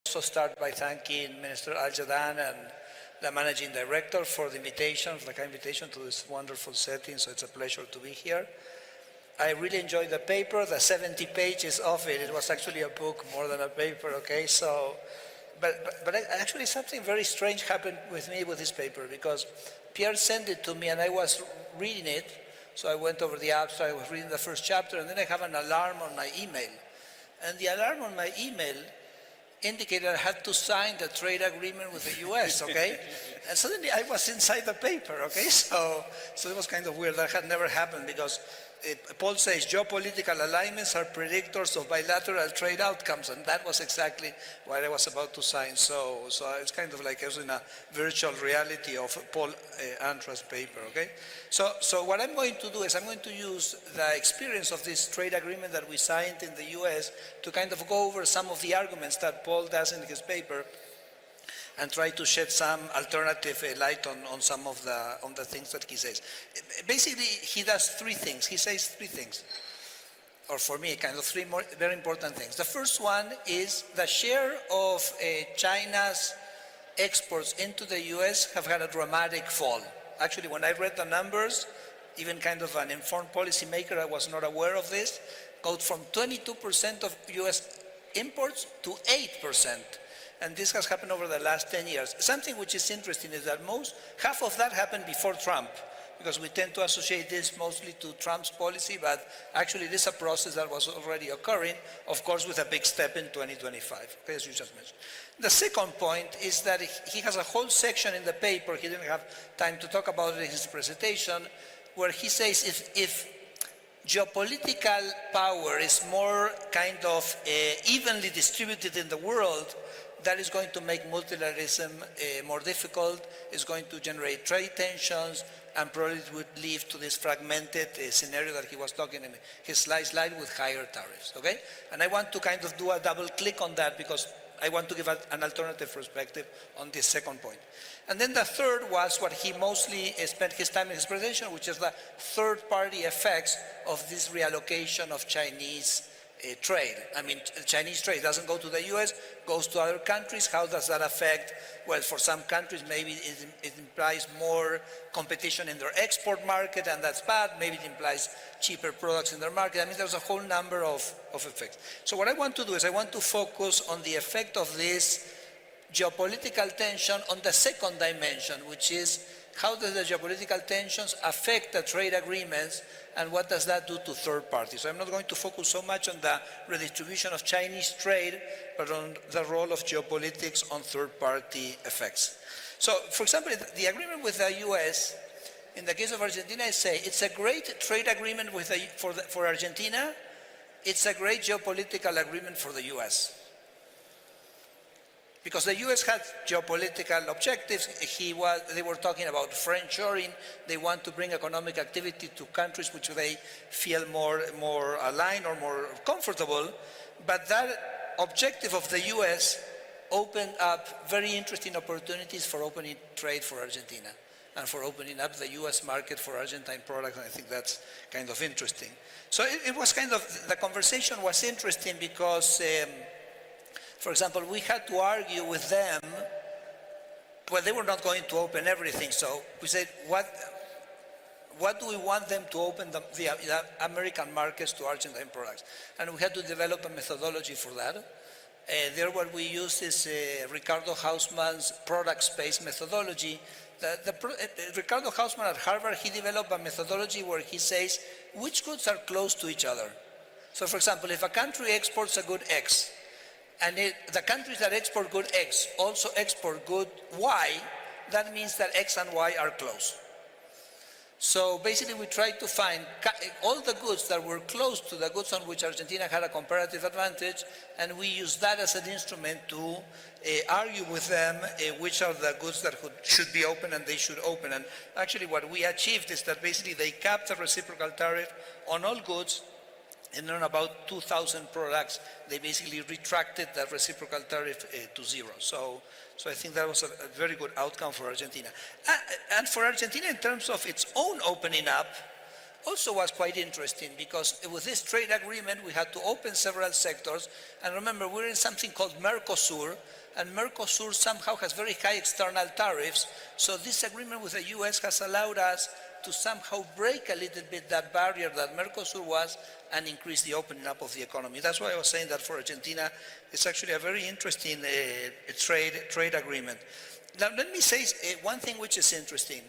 also start by thanking Minister Al-Jadan and the Managing Director for the invitation, for the kind invitation to this wonderful setting, so it's a pleasure to be here. I really enjoyed the paper, the 70 pages of it. It was actually a book more than a paper, okay? So, but actually something very strange happened with me with this paper, because Pierre sent it to me and I was reading it. So I went over the abstract, I was reading the first chapter, and then I have an alarm on my email. And the alarm on my email indicated I had to sign the trade agreement with the US, okay? And suddenly I was inside the paper, okay? So it was kind of weird. That had never happened, because Paul says geopolitical alignments are predictors of bilateral trade outcomes, and that was exactly what I was about to sign. So it's kind of like I was in a virtual reality of Paul Antra's paper, okay? So what I'm going to do is I'm going to use the experience of this trade agreement that we signed in the US to kind of go over some of the arguments that Paul does in his paper, and try to shed some alternative light on some of the things that he says. Basically, he does three things. He says three things, or for me, kind of three more very important things. The first one is the share of China's exports into the US have had a dramatic fall. Actually, when I read the numbers, even kind of an informed policymaker, I was not aware of this, goes from 22% of US imports to 8%. And this has happened over the last 10 years. Something which is interesting is that half of that happened before Trump, because we tend to associate this mostly to Trump's policy, but actually this is a process that was already occurring, of course, with a big step in 2025, okay, as you just mentioned. The second point is that he has a whole section in the paper, he didn't have time to talk about it in his presentation, where he says if geopolitical power is more kind of evenly distributed in the world, that is going to make multilateralism more difficult, is going to generate trade tensions, and probably would lead to this fragmented scenario that he was talking in his slide with higher tariffs, okay? And I want to kind of do a double click on that, because I want to give an alternative perspective on this second point. And then the third was what he mostly spent his time in his presentation, which is the third-party effects of this reallocation of Chinese trade. I mean, Chinese trade doesn't go to the US, goes to other countries. How does that affect? Well, for some countries, maybe it implies more competition in their export market, and that's bad. Maybe it implies cheaper products in their market. I mean, there's a whole number of effects. So what I want to do is I want to focus on the effect of this geopolitical tension on the second dimension, which is how does the geopolitical tensions affect the trade agreements, and what does that do to third parties? So I'm not going to focus so much on the redistribution of Chinese trade, but on the role of geopolitics on third-party effects. So, for example, the agreement with the US, in the case of Argentina, I say it's a great trade agreement for Argentina. It's a great geopolitical agreement for the US. Because the US had geopolitical objectives. They were talking about friendshoring. They want to bring economic activity to countries which they feel more aligned or more comfortable. But that objective of the US opened up very interesting opportunities for opening trade for Argentina and for opening up the US market for Argentine products, and I think that's kind of interesting. So it was kind of, the conversation was interesting because for example, we had to argue with them. Well, they were not going to open everything, so we said, what do we want them to open the American markets to Argentine products? And we had to develop a methodology for that. There what we used is Ricardo Hausmann's product space methodology. Ricardo Hausmann at Harvard, he developed a methodology where he says which goods are close to each other. So for example, if a country exports a good X, and the countries that export good X also export good Y, that means that X and Y are close. So basically we tried to find all the goods that were close to the goods on which Argentina had a comparative advantage, and we used that as an instrument to argue with them which are the goods that should be open and they should open. And actually what we achieved is that basically they capped the reciprocal tariff on all goods, and on about 2,000 products, they basically retracted the reciprocal tariff to zero. So I think that was a very good outcome for Argentina. And for Argentina, in terms of its own opening up, also was quite interesting because with this trade agreement, we had to open several sectors. And remember, we're in something called Mercosur, and Mercosur somehow has very high external tariffs. So this agreement with the US has allowed us to somehow break a little bit that barrier that Mercosur was and increase the opening up of the economy. That's why I was saying that for Argentina, it's actually a very interesting trade agreement. Now, let me say one thing which is interesting.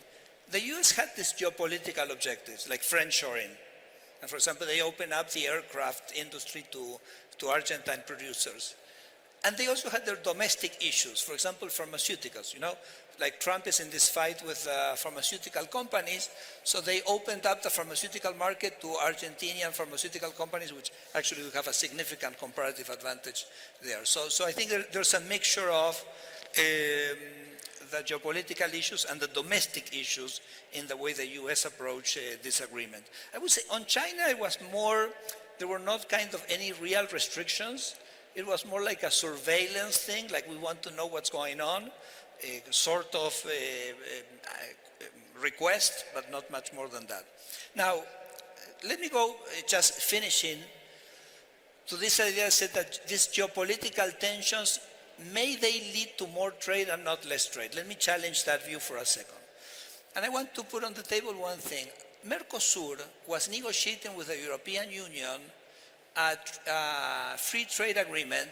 The US had these geopolitical objectives, like friendshoring. And for example, they opened up the aircraft industry to Argentine producers. And they also had their domestic issues, for example, pharmaceuticals, like Trump is in this fight with pharmaceutical companies, so they opened up the pharmaceutical market to Argentinian pharmaceutical companies, which actually will have a significant comparative advantage there. So I think there's a mixture of the geopolitical issues and the domestic issues in the way the US approached this agreement. I would say on China, it was more, there were not kind of any real restrictions. It was more like a surveillance thing, like we want to know what's going on, a sort of request, but not much more than that. Now, let me go just finishing to this idea. I said that these geopolitical tensions, may they lead to more trade and not less trade? Let me challenge that view for a second. And I want to put on the table one thing. Mercosur was negotiating with the European Union a free trade agreement,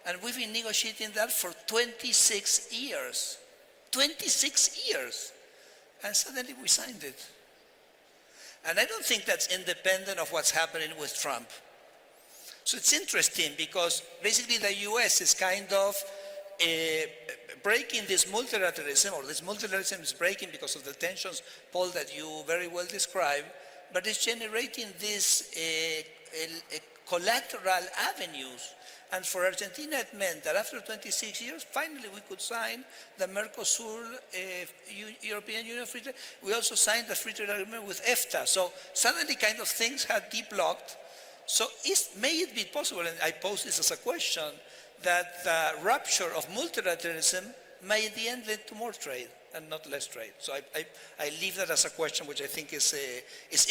and we've been negotiating that for 26 years. 26 years. And suddenly we signed it. And I don't think that's independent of what's happening with Trump. So it's interesting because basically the US is kind of breaking this multilateralism, or this multilateralism is breaking because of the tensions, Paul, that you very well described, but it's generating these collateral avenues. And for Argentina, it meant that after 26 years, finally we could sign the Mercosur European Union free trade. We also signed the free trade agreement with EFTA. So suddenly kind of things had deblocked. So may it be possible, and I pose this as a question, that the rupture of multilateralism may in the end lead to more trade and not less trade? So I leave that as a question which I think is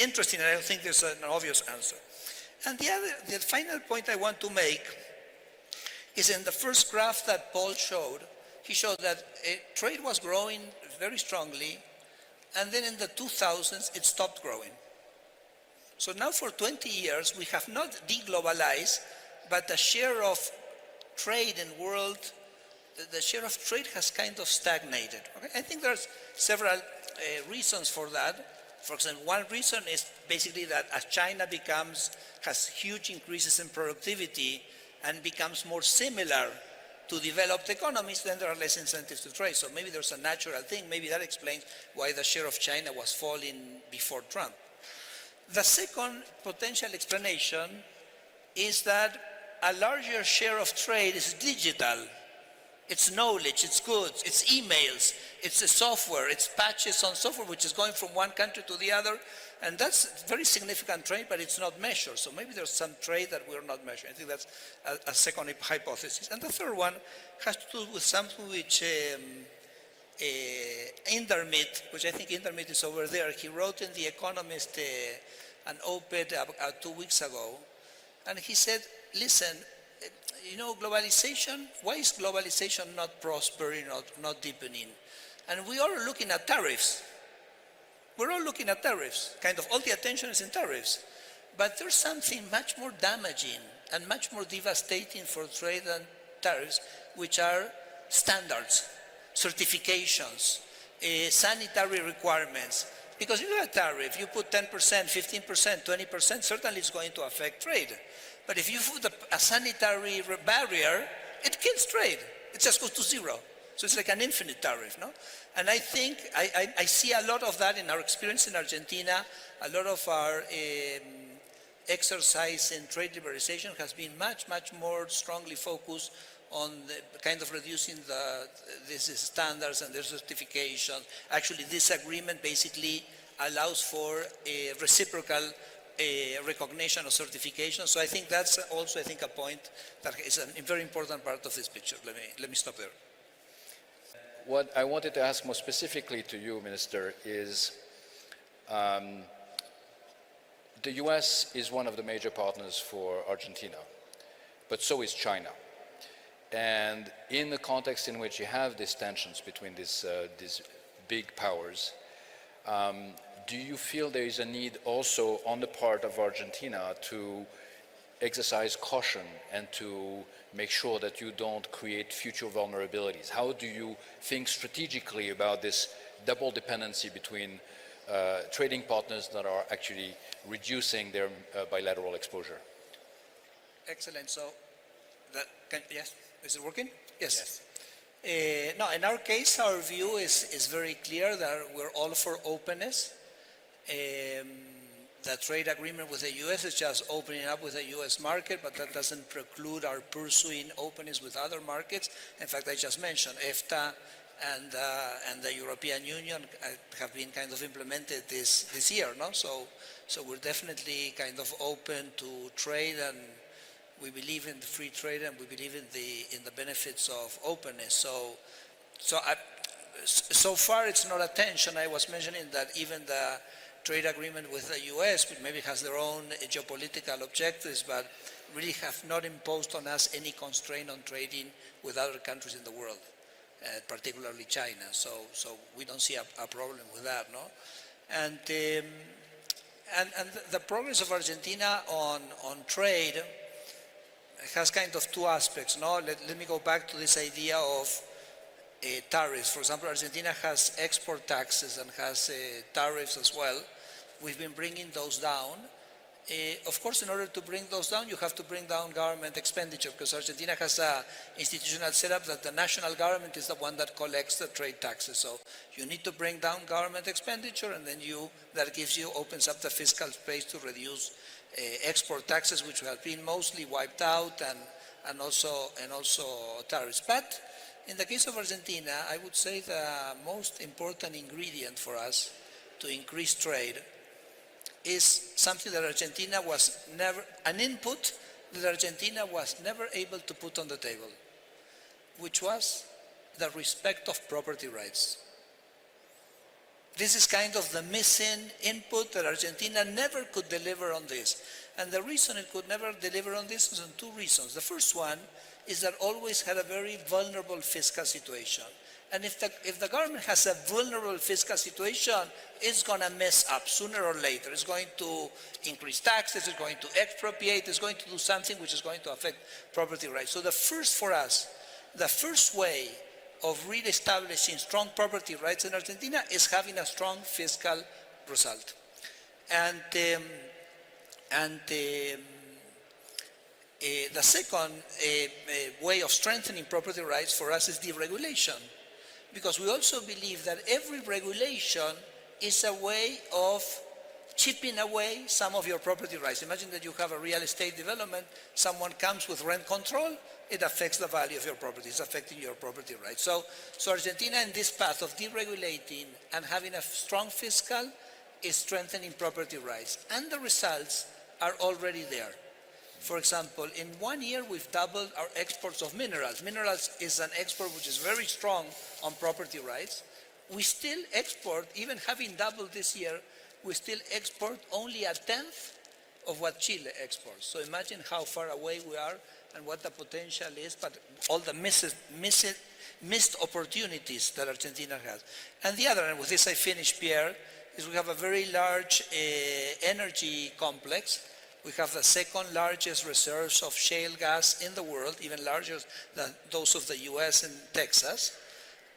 interesting, and I don't think there's an obvious answer. And the final point I want to make is in the first graph that Paul showed. He showed that trade was growing very strongly, and then in the 2000s it stopped growing. So now for 20 years we have not deglobalized, but the share of trade in world, the share of trade has kind of stagnated. Okay? I think there's several reasons for that. For example, one reason is basically that as China has huge increases in productivity and becomes more similar to developed economies, then there are less incentives to trade. So maybe there's a natural thing. Maybe that explains why the share of China was falling before Trump. The second potential explanation is that a larger share of trade is digital. It's knowledge, it's goods, it's emails, it's the software, it's patches on software which is going from one country to the other, and that's very significant trade, but it's not measured. So maybe there's some trade that we're not measuring. I think that's a second hypothesis. And the third one has to do with something which Indermit, which I think Indermit is over there, he wrote in The Economist an op-ed 2 weeks ago, and he said, listen, globalization, why is globalization not prospering, not deepening? And we are looking at tariffs. We're all looking at tariffs. Kind of all the attention is in tariffs. But there's something much more damaging and much more devastating for trade than tariffs, which are standards, certifications, sanitary requirements. Because if you have a tariff, you put 10%, 15%, 20%, certainly it's going to affect trade. But if you put a sanitary barrier, it kills trade. It just goes to zero. So it's like an infinite tariff, no? And I think, I see a lot of that in our experience in Argentina. A lot of our exercise in trade liberalization has been much, much more strongly focused on the kind of reducing these standards and their certification. Actually, this agreement basically allows for a reciprocal recognition or certification. So I think that's also, a point that is a very important part of this picture. Let me stop there. What I wanted to ask more specifically to you, Minister, is the US is one of the major partners for Argentina, but so is China. And in the context in which you have these tensions between these big powers, do you feel there is a need also on the part of Argentina to exercise caution and to make sure that you don't create future vulnerabilities? How do you think strategically about this double dependency between trading partners that are actually reducing their bilateral exposure? Excellent. So, yes, is it working? Yes. No, in our case, our view is very clear that we're all for openness. The trade agreement with the U.S. is just opening up with the U.S. market, but that doesn't preclude our pursuing openness with other markets. In fact, I just mentioned EFTA and the European Union have been kind of implemented this year, no? So we're definitely kind of open to trade, and we believe in the free trade, and we believe in the benefits of openness. So far, it's not a tension. I was mentioning that even the trade agreement with the U.S., which maybe has their own geopolitical objectives, but really have not imposed on us any constraint on trading with other countries in the world, particularly China. So we don't see a problem with that, no? And the progress of Argentina on trade has kind of two aspects, no? Let me go back to this idea of tariffs. For example, Argentina has export taxes and has tariffs as well. We've been bringing those down. Of course, in order to bring those down, you have to bring down government expenditure, because Argentina has an institutional setup that the national government is the one that collects the trade taxes. So you need to bring down government expenditure, and then opens up the fiscal space to reduce export taxes, which have been mostly wiped out, and also tariffs. But in the case of Argentina, I would say the most important ingredient for us to increase trade is something that Argentina was never, an input that Argentina was never able to put on the table, which was the respect of property rights. This is kind of the missing input that Argentina never could deliver on this. And the reason it could never deliver on this is on two reasons. The first one is that always had a very vulnerable fiscal situation. And if the government has a vulnerable fiscal situation, it's going to mess up sooner or later. It's going to increase taxes, it's going to expropriate, it's going to do something which is going to affect property rights. So the first way of re-establishing strong property rights in Argentina is having a strong fiscal result. And the second way of strengthening property rights for us is deregulation, because we also believe that every regulation is a way of chipping away some of your property rights. Imagine that you have a real estate development, someone comes with rent control, it affects the value of your property, it's affecting your property rights. So Argentina, in this path of deregulating and having a strong fiscal, is strengthening property rights. And the results are already there. For example, in 1 year, we've doubled our exports of minerals. Minerals is an export which is very strong on property rights. We still export, even having doubled this year, we still export only a tenth of what Chile exports. So imagine how far away we are and what the potential is, but all the missed opportunities that Argentina has. And the other, and with this I finish, Pierre, is we have a very large energy complex. We have the second largest reserves of shale gas in the world, even larger than those of the US and Texas.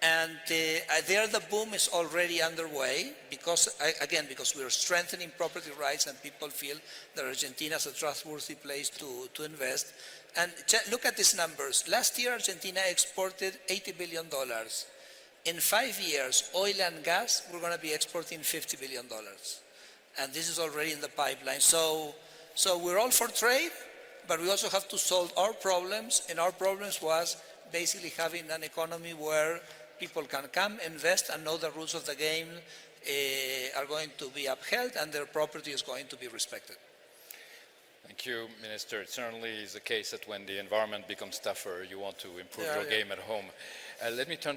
And there the boom is already underway because we are strengthening property rights and people feel that Argentina is a trustworthy place to invest. And look at these numbers. Last year, Argentina exported $80 billion. In 5 years, oil and gas, we're going to be exporting $50 billion. And this is already in the pipeline. So we're all for trade, but we also have to solve our problems. And our problems was basically having an economy where people can come, invest, and know the rules of the game are going to be upheld and their property is going to be respected. Thank you, Minister. It certainly is the case that when the environment becomes tougher, you want to improve your game at home. Let me turn to